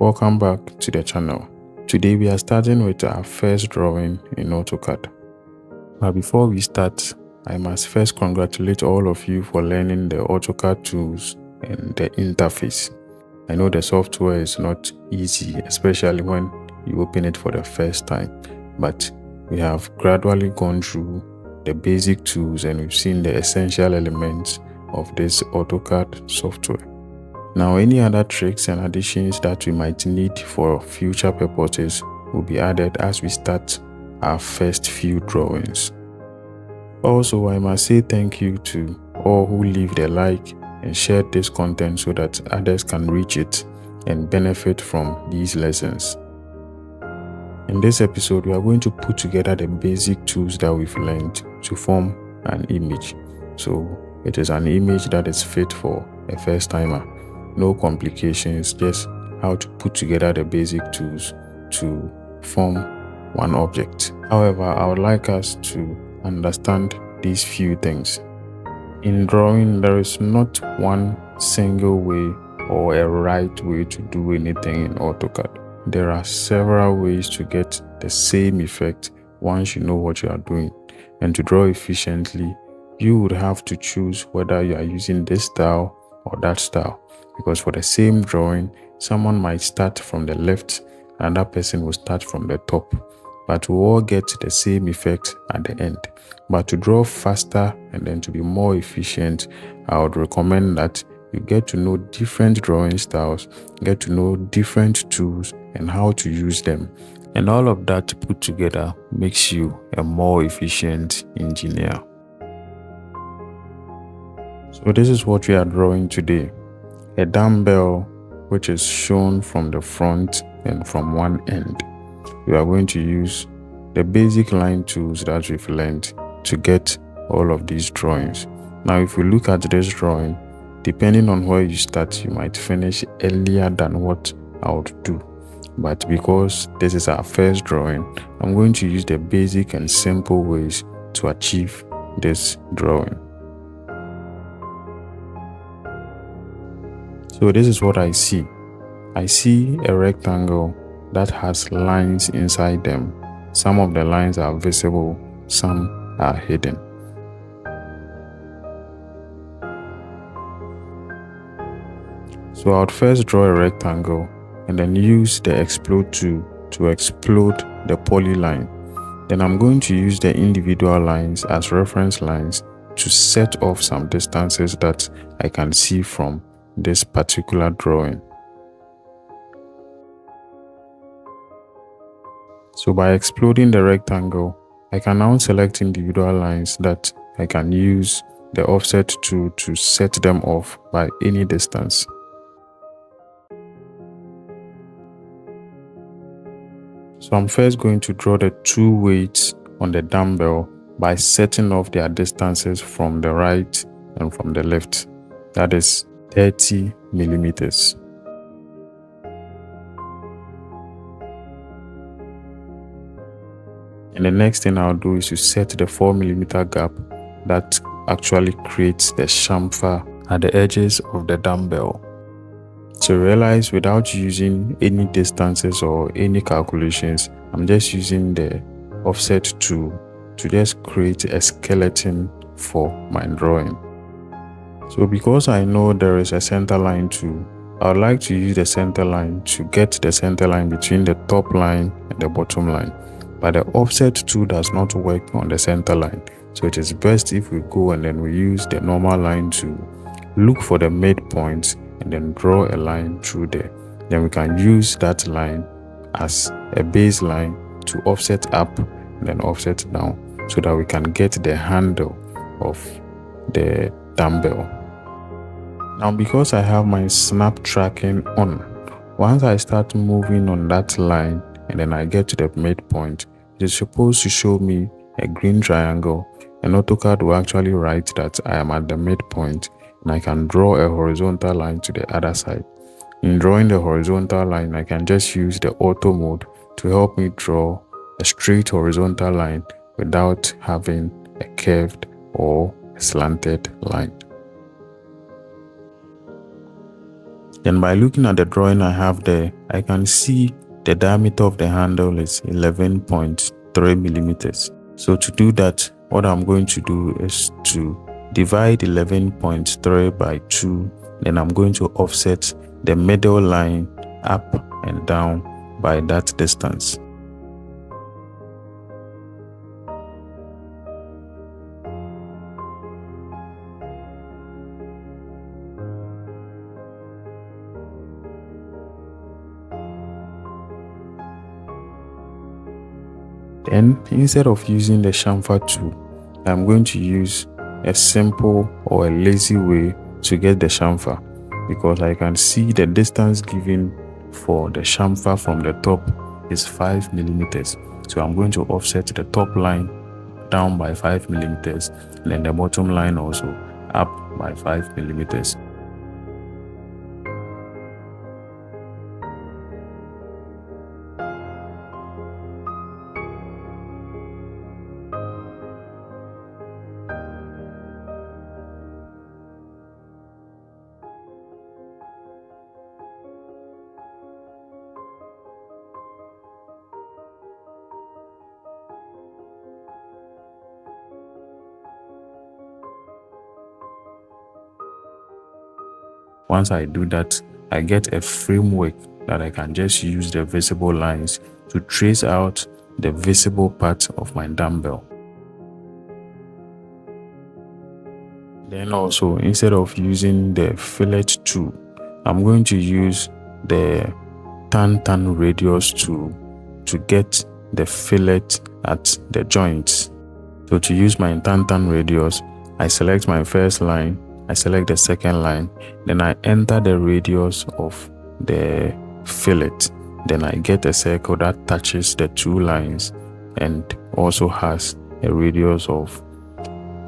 Welcome back to the channel. Today we are starting with our first drawing in AutoCAD. But before we start, I must first congratulate all of you for learning the AutoCAD tools and the interface. I know the software is not easy, especially when you open it for the first time, but we have gradually gone through the basic tools and we've seen the essential elements of this AutoCAD software. Now, any other tricks and additions that we might need for future purposes will be added as we start our first few drawings. Also, I must say thank you to all who leave a like and share this content so that others can reach it and benefit from these lessons. In this episode, we are going to put together the basic tools that we've learned to form an image. So it is an image that is fit for a first timer. No complications, just how to put together the basic tools to form one object. However, I would like us to understand these few things. In drawing, there is not one single way or a right way to do anything in AutoCAD. There are several ways to get the same effect once you know what you are doing. And to draw efficiently, you would have to choose whether you are using this style or that style. Because for the same drawing, someone might start from the left, another person will start from the top, but we all get the same effect at the end. But to draw faster and then to be more efficient, I would recommend that you get to know different drawing styles, get to know different tools and how to use them. And all of that put together makes you a more efficient engineer. So this is what we are drawing today. A dumbbell which is shown from the front and from one end. We are going to use the basic line tools that we've learned to get all of these drawings. Now if you look at this drawing, depending on where you start, you might finish earlier than what I would do. But because this is our first drawing, I'm going to use the basic and simple ways to achieve this drawing. So this is what I see. I see a rectangle that has lines inside them. Some of the lines are visible, some are hidden. So I would first draw a rectangle and then use the explode tool to explode the polyline. Then I'm going to use the individual lines as reference lines to set off some distances that I can see from this particular drawing. So by exploding the rectangle, I can now select individual lines that I can use the offset tool to set them off by any distance. So I'm first going to draw the two weights on the dumbbell by setting off their distances from the right and from the left. That is 30 millimeters. And the next thing I'll do is to set the 4 millimeter gap that actually creates the chamfer at the edges of the dumbbell. So realize without using any distances or any calculations, I'm just using the offset tool to just create a skeleton for my drawing. So because I know there is a center line too, I would like to use the center line to get the center line between the top line and the bottom line. But the offset tool does not work on the center line. So it is best if we go and then we use the normal line to look for the midpoint and then draw a line through there. Then we can use that line as a baseline to offset up and then offset down so that we can get the handle of the dumbbell. Now because I have my snap tracking on, once I start moving on that line and then I get to the midpoint, it is supposed to show me a green triangle, and AutoCAD will actually write that I am at the midpoint and I can draw a horizontal line to the other side. In drawing the horizontal line, I can just use the auto mode to help me draw a straight horizontal line without having a curved or slanted line. Then by looking at the drawing I have there, I can see the diameter of the handle is 11.3 millimeters. So to do that, what I'm going to do is to divide 11.3 by 2. Then I'm going to offset the middle line up and down by that distance. Then instead of using the chamfer tool, I'm going to use a simple or a lazy way to get the chamfer, because I can see the distance given for the chamfer from the top is 5 millimeters. So I'm going to offset the top line down by 5 millimeters, and then the bottom line also up by 5 millimeters. Once I do that, I get a framework that I can just use the visible lines to trace out the visible part of my dumbbell. Then also, instead of using the fillet tool, I'm going to use the tan radius tool to get the fillet at the joints. So to use my tan radius, I select my first line, I select the second line, then I enter the radius of the fillet. Then I get a circle that touches the two lines and also has a radius of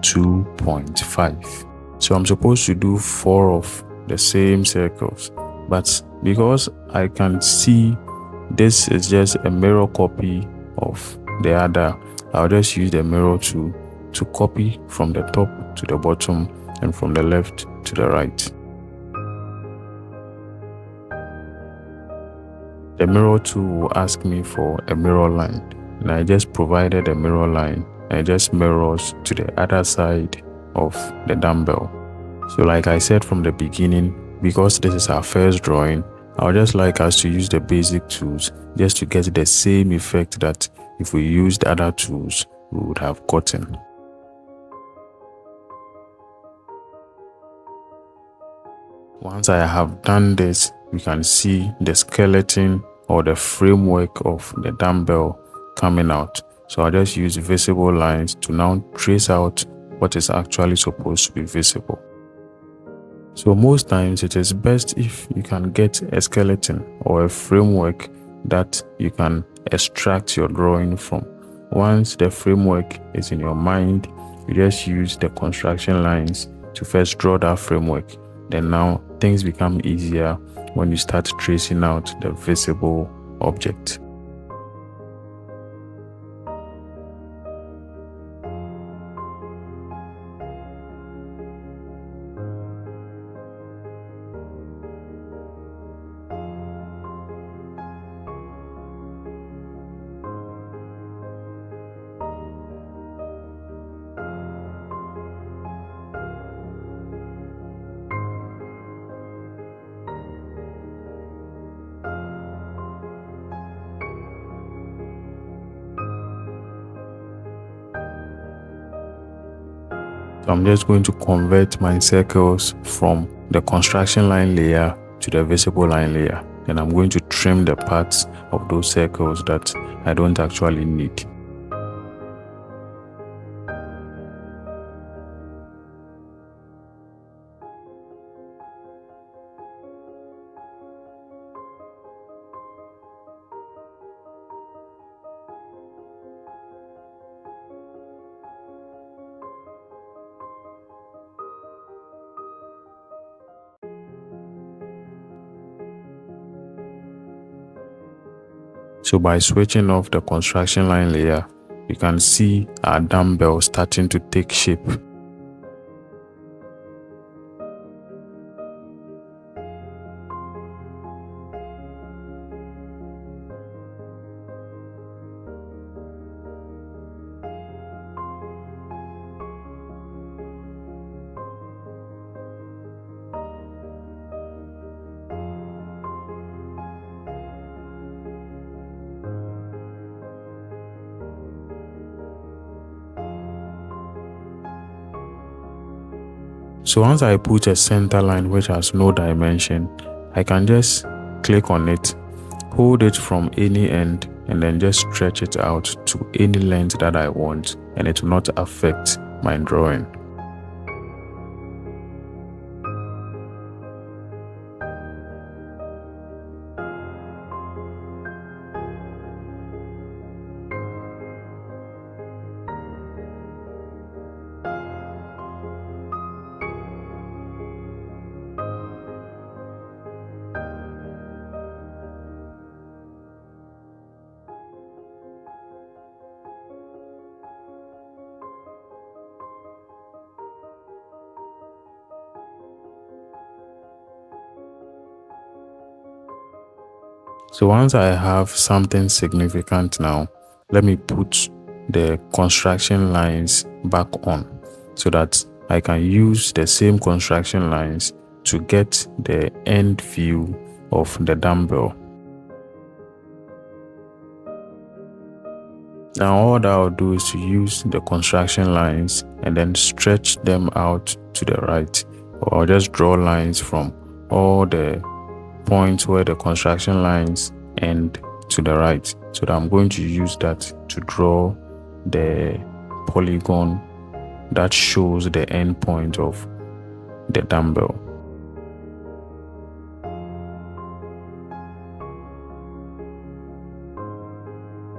2.5. So I'm supposed to do 4 of the same circles, but because I can see this is just a mirror copy of the other, I'll just use the mirror tool to copy from the top to the bottom and from the left to the right. The mirror tool will ask me for a mirror line, and I just provided a mirror line, and it just mirrors to the other side of the dumbbell. So like I said from the beginning, because this is our first drawing, I would just like us to use the basic tools just to get the same effect that if we used other tools we would have gotten. Once I have done this, we can see the skeleton or the framework of the dumbbell coming out. So I'll just use visible lines to now trace out what is actually supposed to be visible. So most times it is best if you can get a skeleton or a framework that you can extract your drawing from. Once the framework is in your mind, you just use the construction lines to first draw that framework. Then now things become easier when you start tracing out the visible object. So I'm just going to convert my circles from the construction line layer to the visible line layer. Then I'm going to trim the parts of those circles that I don't actually need. So by switching off the construction line layer, you can see our dumbbell starting to take shape. So once I put a center line which has no dimension, I can just click on it, hold it from any end, and then just stretch it out to any length that I want, and it will not affect my drawing. So once I have something significant now, let me put the construction lines back on so that I can use the same construction lines to get the end view of the dumbbell. Now all that I'll do is to use the construction lines and then stretch them out to the right, or I'll just draw lines from all the points where the construction lines end to the right. So that I'm going to use that to draw the polygon that shows the end point of the dumbbell.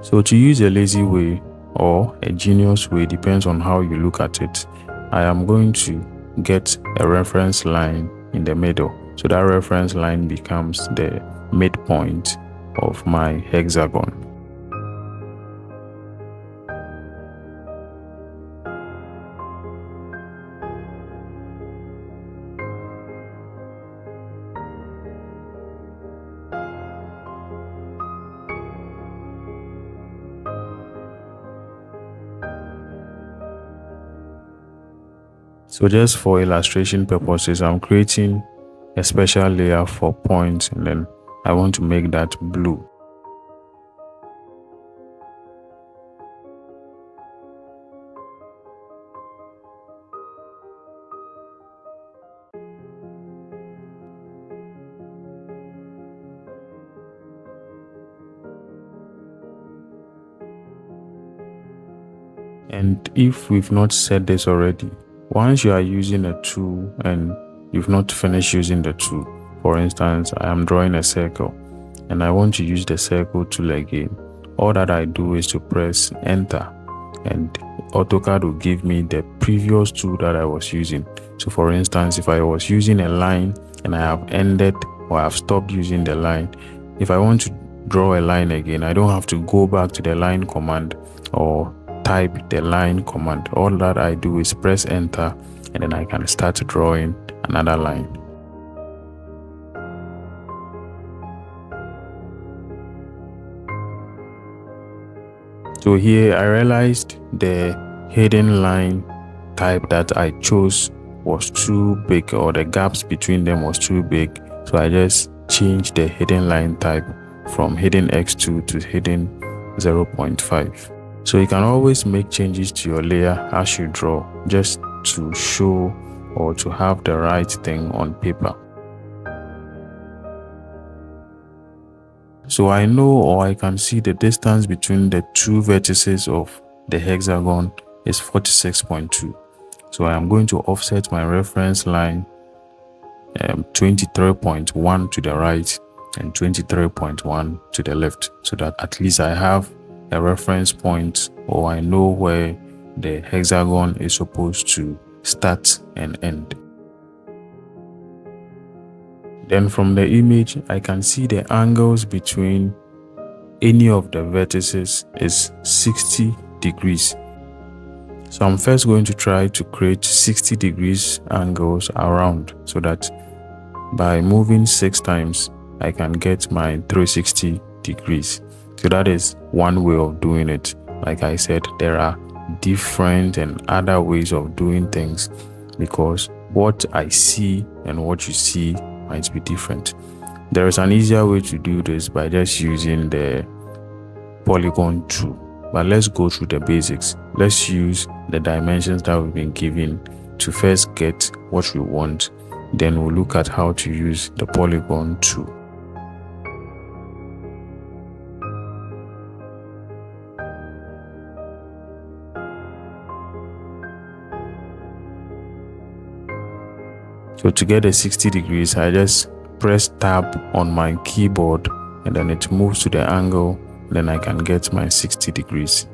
So to use a lazy way or a genius way, depends on how you look at it, I am going to get a reference line in the middle. So that reference line becomes the midpoint of my hexagon. So just for illustration purposes, I'm creating a special layer for points, and then I want to make that blue. And if we've not said this already, once you are using a tool and you've not finished using the tool, for instance, I am drawing a circle and I want to use the circle tool again, all that I do is to press enter, and AutoCAD will give me the previous tool that I was using. So for instance, if I was using a line and I have ended or I have stopped using the line, if I want to draw a line again, I don't have to go back to the line command or type the line command. All that I do is press enter, and then I can start drawing another line. So here I realized the hidden line type that I chose was too big, or the gaps between them was too big. So I just changed the hidden line type from hidden x2 to hidden 0.5. So you can always make changes to your layer as you draw, just to show or to have the right thing on paper. So I know, or I can see, the distance between the two vertices of the hexagon is 46.2. So I am going to offset my reference line 23.1 to the right and 23.1 to the left, so that at least I have a reference point, or I know where the hexagon is supposed to start and end. Then from the image, I can see the angles between any of the vertices is 60 degrees. So I'm first going to try to create 60 degrees angles around, so that by moving 6 times, I can get my 360 degrees. So that is one way of doing it. Like I said, there are different and other ways of doing things, because what I see and what you see might be different. There is an easier way to do this by just using the polygon tool. But let's go through the basics. Let's use the dimensions that we've been given to first get what we want, then we'll look at how to use the polygon tool. So to get a 60 degrees, I just press tab on my keyboard and then it moves to the angle, then I can get my 60 degrees.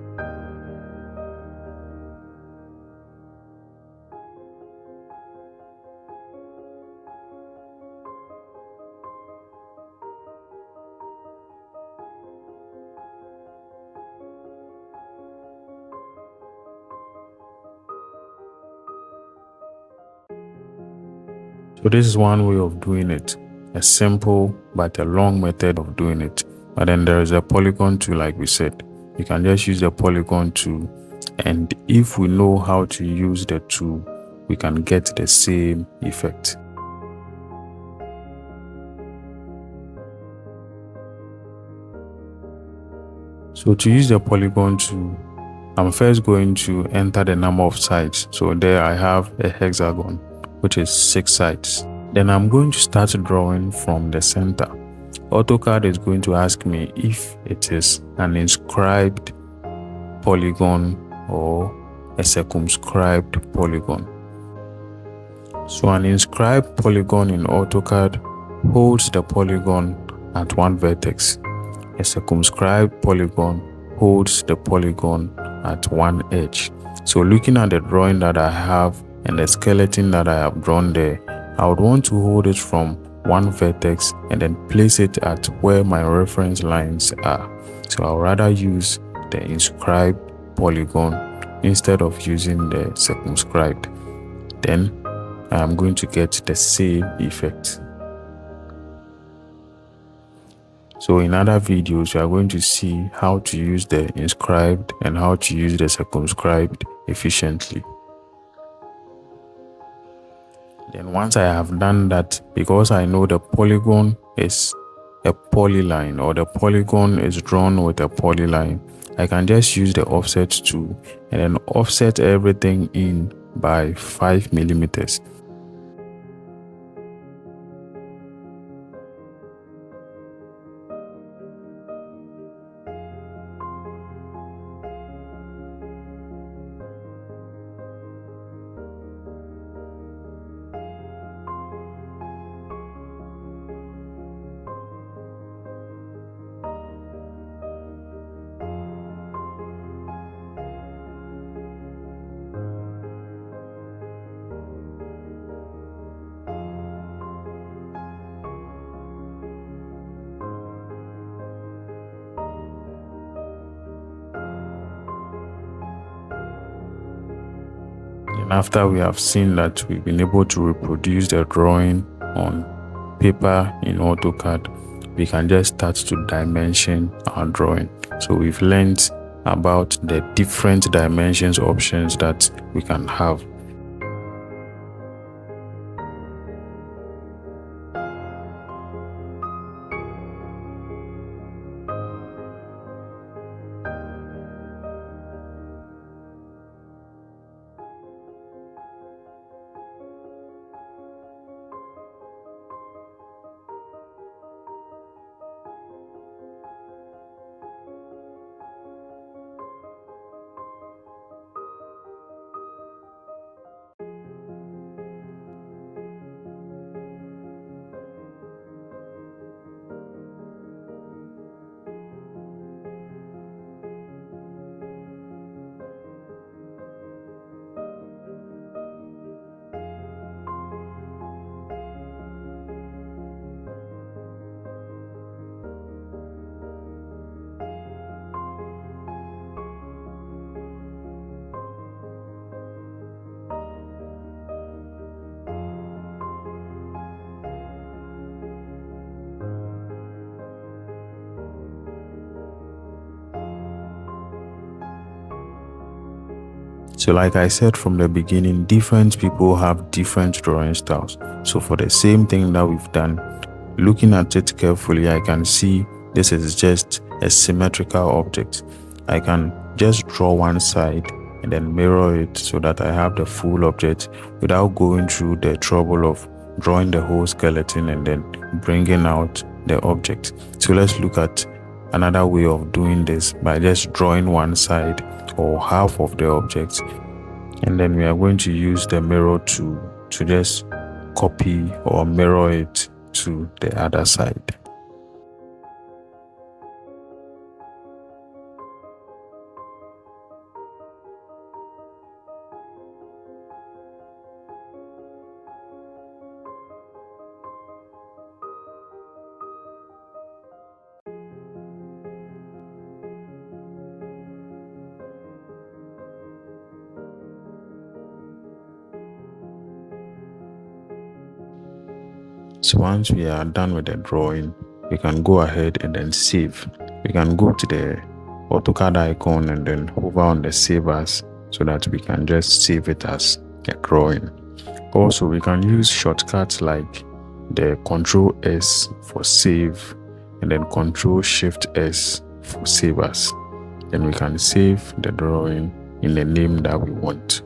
So this is one way of doing it, a simple but a long method of doing it. But then there is a polygon tool, like we said. You can just use the polygon tool, and if we know how to use the tool, we can get the same effect. So to use the polygon tool, I'm first going to enter the number of sides. So there I have a hexagon, which is 6 sides. Then I'm going to start drawing from the center. AutoCAD is going to ask me if it is an inscribed polygon or a circumscribed polygon. So an inscribed polygon in AutoCAD holds the polygon at one vertex. A circumscribed polygon holds the polygon at one edge. So looking at the drawing that I have and the skeleton that I have drawn there, I would want to hold it from one vertex and then place it at where my reference lines are. So I'll rather use the inscribed polygon instead of using the circumscribed. Then I am going to get the same effect. So in other videos, we are going to see how to use the inscribed and how to use the circumscribed efficiently. Then once I have done that, because I know the polygon is a polyline or the polygon is drawn with a polyline, I can just use the offset tool and then offset everything in by 5 millimeters. And after we have seen that we've been able to reproduce the drawing on paper in AutoCAD, we can just start to dimension our drawing. So we've learned about the different dimensions options that we can have. So like I said from the beginning, different people have different drawing styles. So for the same thing that we've done, looking at it carefully, I can see this is just a symmetrical object. I can just draw one side and then mirror it so that I have the full object without going through the trouble of drawing the whole skeleton and then bringing out the object. So let's look at another way of doing this by just drawing one side or half of the object, and then we are going to use the mirror to just copy or mirror it to the other side. So once we are done with the drawing, we can go ahead and then save. We can go to the AutoCAD icon and then hover on the save as, so that we can just save it as a drawing. Also, we can use shortcuts like the Ctrl S for save and then Ctrl Shift S for save as. Then we can save the drawing in the name that we want.